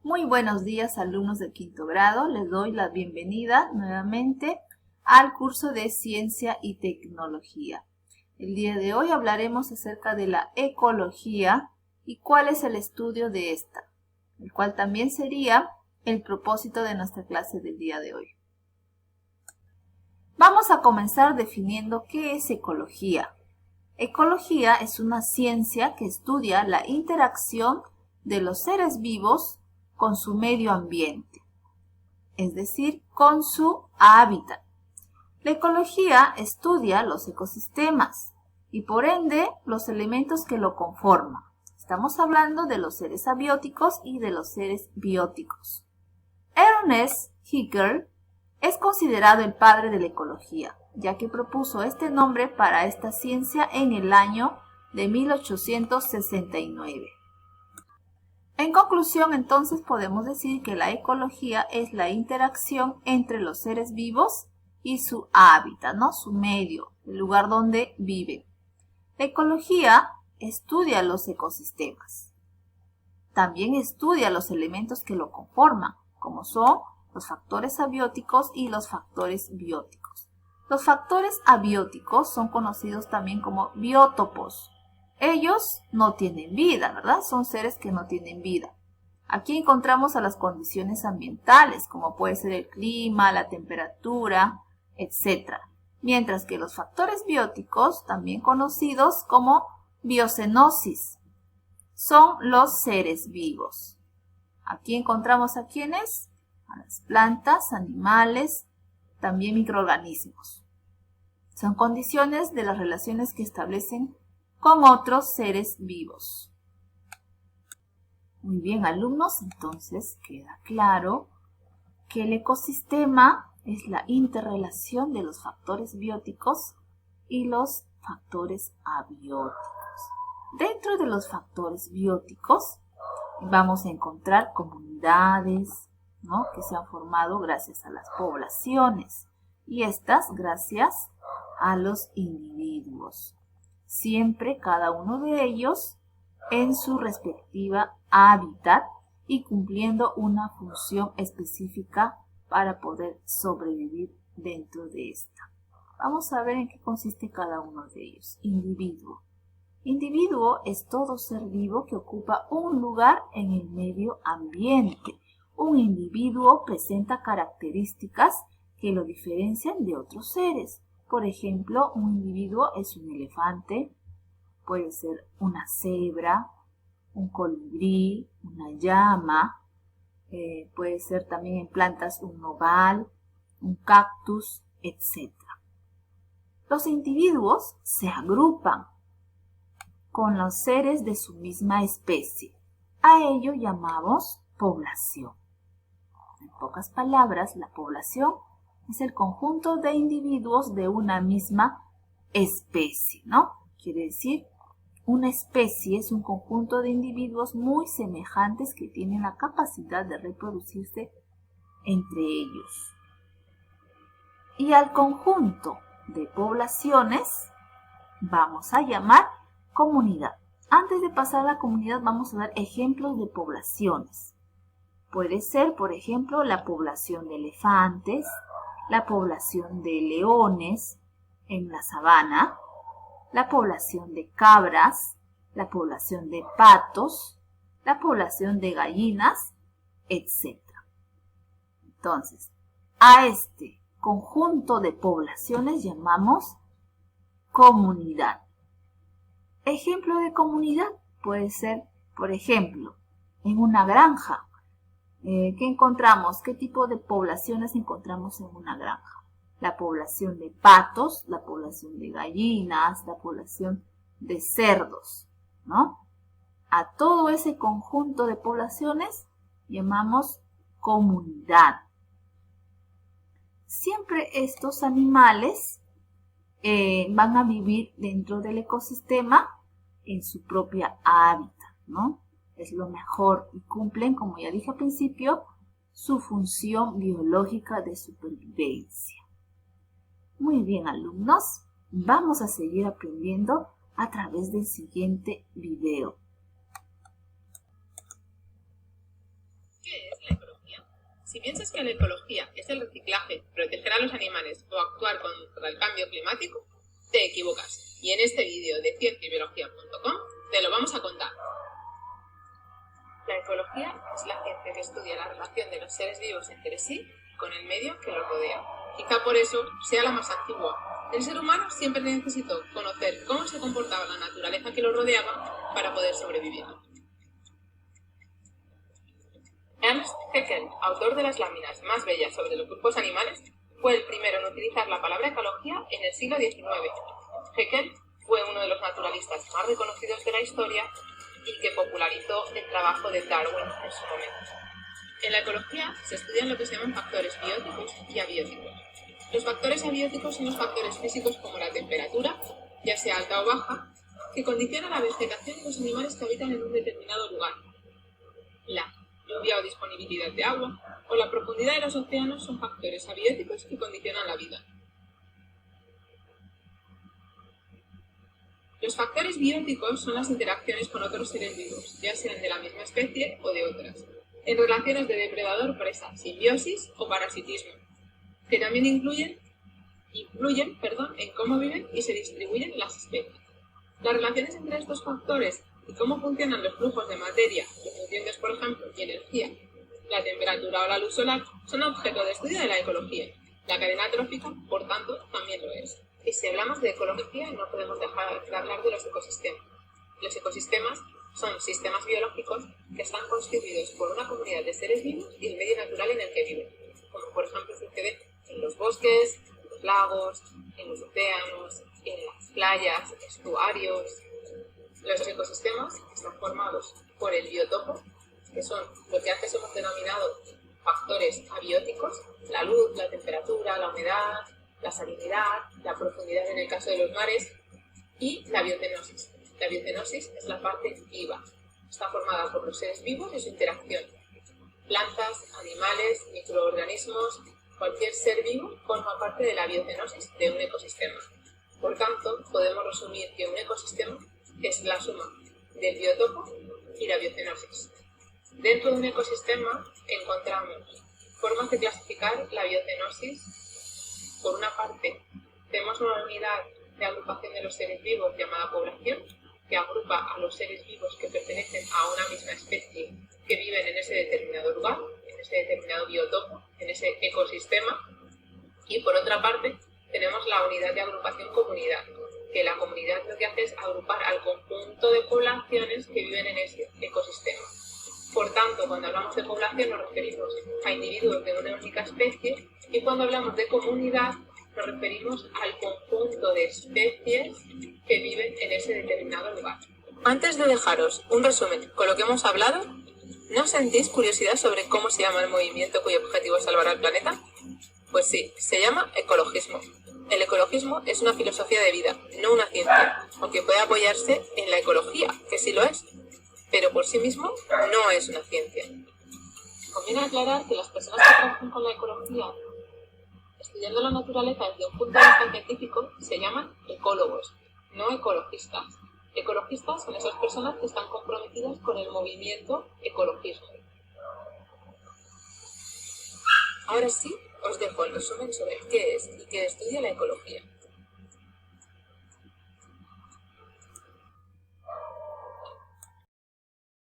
Muy buenos días, alumnos de quinto grado. Les doy la bienvenida nuevamente al curso de Ciencia y Tecnología. El día de hoy hablaremos acerca de la ecología y cuál es el estudio de esta, el cual también sería el propósito de nuestra clase del día de hoy. Vamos a comenzar definiendo qué es ecología. Ecología es una ciencia que estudia la interacción de los seres vivos con su medio ambiente, es decir, con su hábitat. La ecología estudia los ecosistemas y por ende los elementos que lo conforman. Estamos hablando de los seres abióticos y de los seres bióticos. Ernest Haeckel es considerado el padre de la ecología, ya que propuso este nombre para esta ciencia en el año de 1869. En conclusión, entonces, podemos decir que la ecología es la interacción entre los seres vivos y su hábitat, su medio, el lugar donde viven. La ecología estudia los ecosistemas. También estudia los elementos que lo conforman, como son los factores abióticos y los factores bióticos. Los factores abióticos son conocidos también como biótopos. Ellos no tienen vida, ¿verdad? Son seres que no tienen vida. Aquí encontramos a las condiciones ambientales, como puede ser el clima, la temperatura, etc. Mientras que los factores bióticos, también conocidos como biocenosis, son los seres vivos. Aquí encontramos a quienes, a las plantas, animales, también microorganismos. Son condiciones de las relaciones que establecen con otros seres vivos. Muy bien, alumnos, entonces queda claro que el ecosistema es la interrelación de los factores bióticos y los factores abióticos. Dentro de los factores bióticos vamos a encontrar comunidades, que se han formado gracias a las poblaciones y estas gracias a los individuos. Siempre cada uno de ellos en su respectiva hábitat y cumpliendo una función específica para poder sobrevivir dentro de esta. Vamos a ver en qué consiste cada uno de ellos. Individuo. Individuo es todo ser vivo que ocupa un lugar en el medio ambiente. Un individuo presenta características que lo diferencian de otros seres. Por ejemplo, un individuo es un elefante, puede ser una cebra, un colibrí, una llama, puede ser también en plantas un nogal, un cactus, etc. Los individuos se agrupan con los seres de su misma especie. A ello llamamos población. En pocas palabras, la población es el conjunto de individuos de una misma especie, Quiere decir, una especie es un conjunto de individuos muy semejantes que tienen la capacidad de reproducirse entre ellos. Y al conjunto de poblaciones vamos a llamar comunidad. Antes de pasar a la comunidad vamos a dar ejemplos de poblaciones. Puede ser, por ejemplo, la población de elefantes, la población de leones en la sabana, la población de cabras, la población de patos, la población de gallinas, etc. Entonces, a este conjunto de poblaciones llamamos comunidad. Ejemplo de comunidad puede ser, por ejemplo, en una granja. ¿Qué encontramos? ¿Qué tipo de poblaciones encontramos en una granja? La población de patos, la población de gallinas, la población de cerdos, A todo ese conjunto de poblaciones llamamos comunidad. Siempre estos animales van a vivir dentro del ecosistema en su propia hábitat, Es lo mejor y cumplen, como ya dije al principio, su función biológica de supervivencia. Muy bien, alumnos, vamos a seguir aprendiendo a través del siguiente video. ¿Qué Si piensas que la ecología es el reciclaje, proteger a los animales o actuar contra el cambio climático, te equivocas. Y en este vídeo de cienciabiología.com te lo vamos a contar. La ecología es la ciencia que estudia la relación de los seres vivos entre sí y con el medio que los rodea. Quizá por eso sea la más antigua. El ser humano siempre necesitó conocer cómo se comportaba la naturaleza que lo rodeaba para poder sobrevivir. Ernst Haeckel, autor de las láminas más bellas sobre los grupos animales, fue el primero en utilizar la palabra ecología en el siglo XIX. Haeckel fue uno de los naturalistas más reconocidos de la historia y que popularizó el trabajo de Darwin en su momento. En la ecología se estudian lo que se llaman factores bióticos y abióticos. Los factores abióticos son los factores físicos como la temperatura, ya sea alta o baja, que condicionan la vegetación de los animales que habitan en un determinado lugar. La lluvia o disponibilidad de agua o la profundidad de los océanos son factores abióticos que condicionan la vida. Los factores bióticos son las interacciones con otros seres vivos, ya sean de la misma especie o de otras, en relaciones de depredador-presa, simbiosis o parasitismo, que también influyen en cómo viven y se distribuyen las especies. Las relaciones entre estos factores y cómo funcionan los flujos de materia, los nutrientes, por ejemplo, y energía, la temperatura o la luz solar, son objeto de estudio de la ecología. La cadena trófica, por tanto, también lo es. Y si hablamos de ecología, no podemos dejar de hablar de los ecosistemas. Los ecosistemas son sistemas biológicos que están constituidos por una comunidad de seres vivos y el medio natural en el que viven, como por ejemplo sucede en los bosques, en los lagos, en los océanos, en las playas, estuarios. Los ecosistemas están formados por el biotopo, que son lo que antes hemos denominado factores abióticos, la luz, la temperatura, la humedad, la salinidad, la profundidad en el caso de los mares, y la biocenosis. La biocenosis es la parte viva. Está formada por los seres vivos y su interacción. Plantas, animales, microorganismos, cualquier ser vivo forma parte de la biocenosis de un ecosistema. Por tanto, podemos resumir que un ecosistema es la suma del biotopo y la biocenosis. Dentro de un ecosistema encontramos formas de clasificar la biocenosis. Por una parte, tenemos una unidad de agrupación de los seres vivos llamada población, que agrupa a los seres vivos que pertenecen a una misma especie que viven en ese determinado lugar, en ese determinado biotopo, en ese ecosistema. Y por otra parte, tenemos la unidad de agrupación comunidad, que la comunidad lo que hace es agrupar al conjunto de poblaciones que viven en ese ecosistema. Por tanto, cuando hablamos de población nos referimos a individuos de una única especie, y cuando hablamos de comunidad nos referimos al conjunto de especies que viven en ese determinado lugar. Antes de dejaros un resumen con lo que hemos hablado, ¿no sentís curiosidad sobre cómo se llama el movimiento cuyo objetivo es salvar al planeta? Pues sí, se llama ecologismo. El ecologismo es una filosofía de vida, no una ciencia, aunque puede apoyarse en la ecología, que sí lo es, pero por sí mismo no es una ciencia. Conviene aclarar que las personas que trabajan con la ecología, estudiando la naturaleza desde un punto de vista científico, se llaman ecólogos, no ecologistas. Ecologistas son esas personas que están comprometidas con el movimiento ecologismo. Ahora sí, os dejo el resumen sobre qué es y qué estudia la ecología.